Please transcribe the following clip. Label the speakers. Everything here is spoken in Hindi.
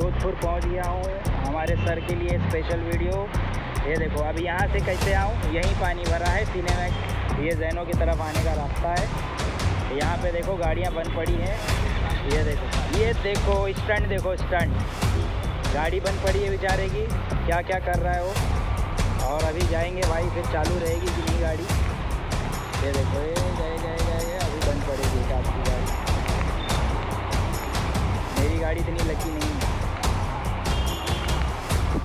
Speaker 1: जोधपुर पहुंच गया हूँ हमारे सर के लिए स्पेशल वीडियो। ये देखो अभी यहाँ से कैसे आऊँ, यहीं पानी भरा है सीने में, ये जैनों की तरफ आने का रास्ता है। यहाँ पे देखो गाड़ियाँ बंद पड़ी हैं, ये देखो स्टंट, देखो स्टंट, गाड़ी बंद पड़ी है बेचारे की, क्या क्या कर रहा है वो। और अभी जाएंगे भाई, फिर चालू रहेगी कि नहीं गाड़ी। ये देखो ये गए